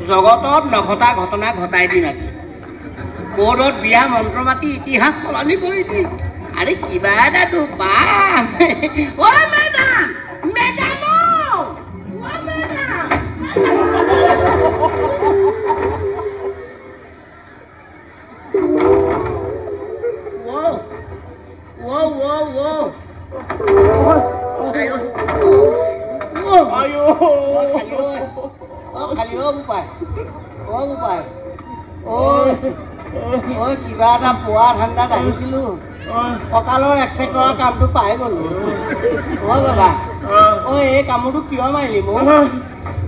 জগতত নঘটা ঘটনা ঘটাই দিম আজি কোৰ্টত বিয়া মন্ত্ৰ মাতি ইতিহাস সলনি কৰি দিম আৰে কিবা এটাতো পাম অ মেডাম মেডাম কিবা এটা পোৱা ঠাণ্ডাত আহিছিলো কঁকালৰ এক্সেক্টৰৰ কামটো পাই গলো বাবা এই কামটো কিয় মাৰিলি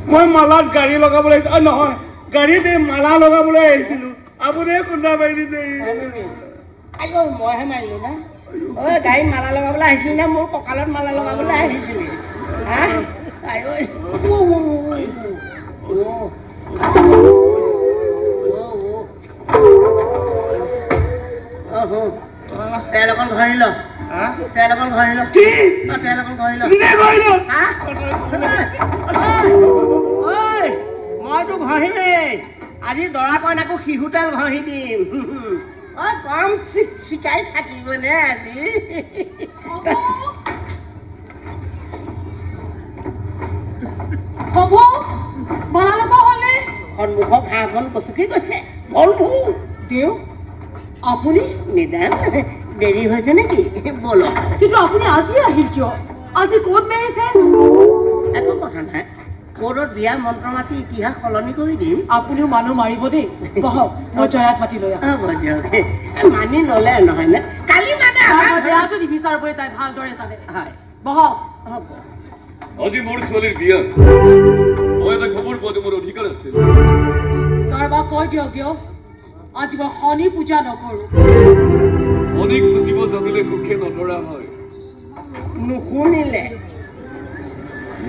মই মালাত গাড়ী লগাবলৈ নহয় গাড়ীত এই মালা লগাবলৈ আহিছিলো আপুনি খুন্দা মাৰি দিছে মইহে মাৰিলো না গাড়ীত মালা লগাবলৈ আহিছিল নে মোৰ কঁকালত মালা লগাবলৈ আহিছিলি তেল অকণ ঘঁহি ল তেল অকণ ঘঁহি ল কি তেল অকণ ঘঁহি ল মইতো ঘঁহিমেই আজি দৰা কইনাকো শিশু তেল ঘঁহি দিম কম চিকাই থাকিবনে আজি হ'ব বনালব হ'লে সন্মুখক হাঁহখন কচুকি গৈছে বলবো দেউ আপুনি মেডাম দেৰি হৈছে নেকি বল কিন্তু আপুনি আজি আহিল কিয় আজি ক'ত মেৰিছে একো কথা নাই কোৰ্টত বিয়া মন্ত্ৰ মাতি ইতিহাস সলনি কৰি দিম আপুনিও মানুহ মাৰিব দেই বহক মই জয়াক মাতি লৈ মানি ললে নহয় নে কালি মানে বেয়াটো নিবিচাৰিবই তাই ভালদৰে জানে বহক আজি মোৰ ছোৱালীৰ বিয়া মই এটা খবৰ পোৱাটো মোৰ অধিকাৰ আছিল কাৰোবাক কৈ দিয়ক আজি মই শনি পূজা নকৰো শনিক বুজিব জানিলে সুখে নধৰা হয় নুশুনিলে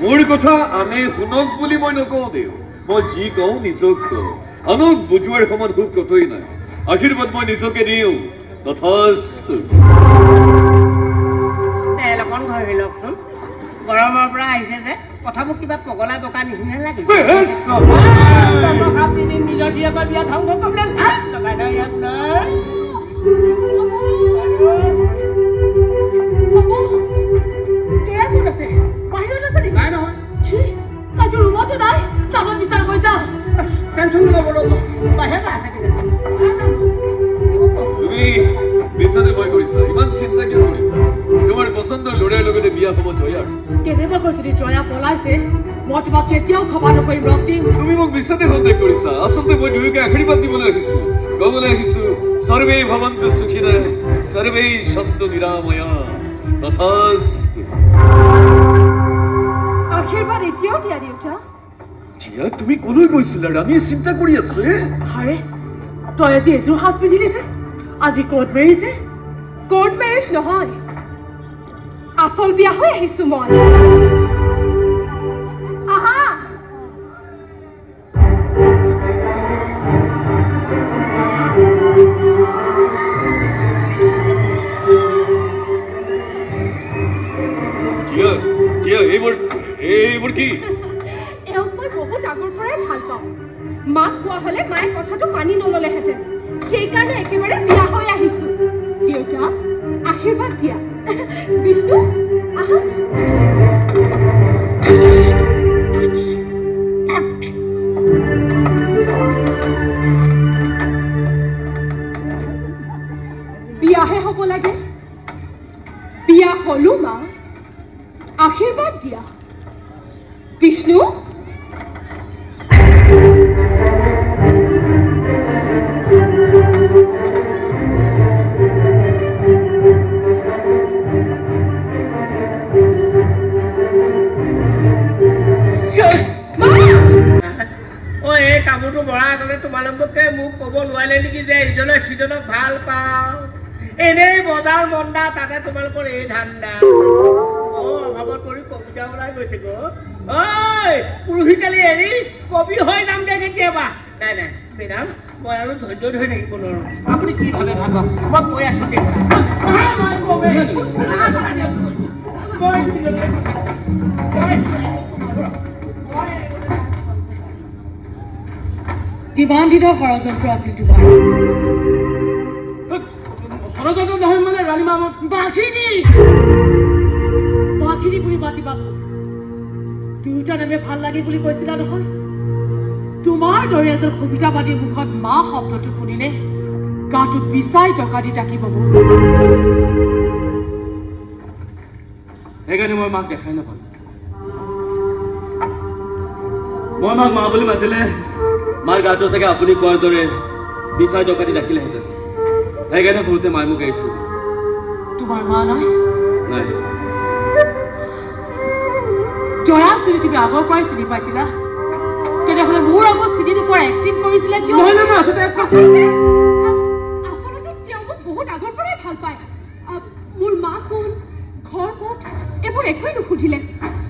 মোৰ কথা আনে শুনক বুলি মই নকওঁ দেউ মই যি কওঁ নিজক কওঁ আনক বুজোৱাৰ সময়ত সুখ কতই নাই আশীৰ্বাদ মই নিজকে দিওঁ তথাস্তু তেল অকণ ঘঁহি লওকচোন গৰমৰ পৰা আহিছে যে কথাবোৰ কিবা পগলা বকা নিচিনা লাগে নিজৰ জীয়েকৰ বিয়া ধ্বংস কৰিবলৈ লাজ লগাই নাই ইয়াত নাই বাহিৰত আছে নেকি নাই নহয় তাইতো ৰুমতে নাই চাবত বিচাৰ হৈ যা টেনচন ল'ব ৰ'ব বাহিৰত আছে তুমি বিছানে ভয় কৰিছা ইমান চিন্তা কিয় কৰিছা তোমাৰ পচন্দৰ ল'ৰাৰ লগতে বিয়া হ'ব জয়াৰ কেনেবা কৈছিলি জয়া পলাইছে মই তোমাক কেতিয়াও ক্ষমা নকৰিম ৰক্তি তুমি মোক বিছাতে সন্দেহ কৰিছা আচলতে মই দুয়োকে আশীৰ্বাদ দিবলৈ আহিছো ক'বলৈ আহিছো সৰ্বে ভৱন্তু সুখিনঃ সৰ্বে সন্তু নিৰাময়া তথাস্তু আশীৰ্বাদ এতিয়াও দিয়া দেউতা জিয়া তুমি কলৈ গৈছিলা ৰাণীয়ে চিন্তা কৰি আছে আৰে তই আজি এযোৰ সাজ পিন্ধি দিছে আজি কোৰ্ট মেৰিছে কোৰ্ট মেৰিজ নহয় আচল বিয়া হৈ আহিছো মই আহা এইবোৰ কি এওঁক মই বহুত আগৰ পৰাই ভাল পাওঁ মাক কোৱা হলে মায়ে কথাটো মানি নললেহেঁতেন সেইকাৰণে একেবাৰে বিয়া হৈ আহিছো দেউতা আশীৰ্বাদ দিয়া বিষ্ণু আহা বিয়াহে হ'ব লাগে বিয়া হলো মা আশীৰ্বাদ দিয়া বিষ্ণু কামটো বঢ়া আগতে তোমালোকে মোক ক'ব নোৱাৰিলে নেকি যে ইজনে সিজনক ভাল পাওঁ এনেই বজাৰ মন্দা তাতে তোমালোকৰ এই ধান্দা অভাৱত পৰি কবিতা ওলাই গৈছে গ ঐ পুৰুষিকালি এৰি কবি হৈ যামগে কেতিয়াবা নাই নাই মেডাম মই আৰু ধৈৰ্য ধৰি থাকিব নোৱাৰো আপুনি কি ভাবে ভাবক মই কৈ আছো কিমান দিনৰ ষড়যন্ত্ৰ আছিল তোমাৰ ষড়যন্ত্ৰ নহয় মানে ৰাণীমা বাঘিনী বুলি মাতিবা দুয়োটা নামে ভাল লাগে বুলি কৈছিলা নহয় তোমাৰ দৰে এজন সুবিধাবাদীৰ মুখত মা শব্দটো শুনিলে গাটো বিচাই টকা দি ডাকিব মোৰ সেইকাৰণে মই মাক দেখাই নাপালো মই মাক মা বুলি মাতিলে মাৰ গাটো চাগে আপুনি কোৱাৰ দৰে বিচাই টকা দি ডাকিলেহেঁতেন সেইকাৰণে সৰুতে মায়ে মোক এৰি থৈ তোমাৰ মা নাই নাই জয়াক যদি তুমি আগৰ পৰাই চিনি পাইছিলা তেনেহ'লে মোৰ আগত চিনি নোপোৱাৰ এক্টিং কৰিছিলে কিয় আচলতে তেওঁ মোক বহুত আগৰ পৰাই ভাল পায় মোৰ মা কোন ঘৰ ক'ত এইবোৰ একোৱেই নুসুধিলে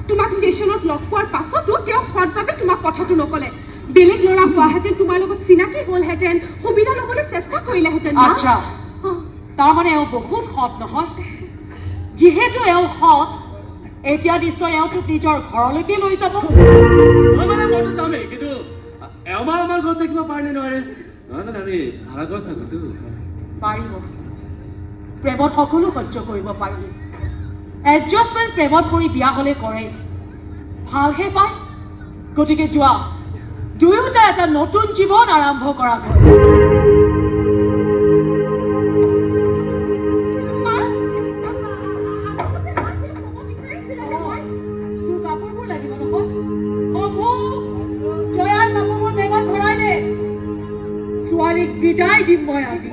তোমাক ষ্টেচনত লগ পোৱাৰ পাছতো তেওঁ সৎভাৱে তোমাক কথাটো নকলে বেলেগ ল'ৰা হোৱাহেঁতেন তোমাৰ লগত চিনাকি হ'লহেঁতেন সুবিধা ল'বলৈ চেষ্টা কৰিলেহেঁতেন আচ্ছা তাৰমানে এওঁ বহুত সৎ নহয় যিহেতু এওঁ সৎ এতিয়া নিশ্চয় এওঁ তোক নিজৰ ঘৰলৈকে লৈ যাব মানে মইতো যামেই কিন্তু এওঁ আমাৰ ঘৰত থাকিব পাৰেনে নোৱাৰে নহয় মানে আমি ভাড়া ঘৰত থাকোতো পাৰিব প্ৰেমত সকলো সহ্য কৰিব পাৰি এডজাষ্টমেণ্ট প্ৰেমত পৰি বিয়া হ'লে কৰে ভালহে পায় গতিকে যোৱা দুয়োটা এটা নতুন জীৱন আৰম্ভ কৰা হয় ছোৱালীক বিদায় দিম মই আজি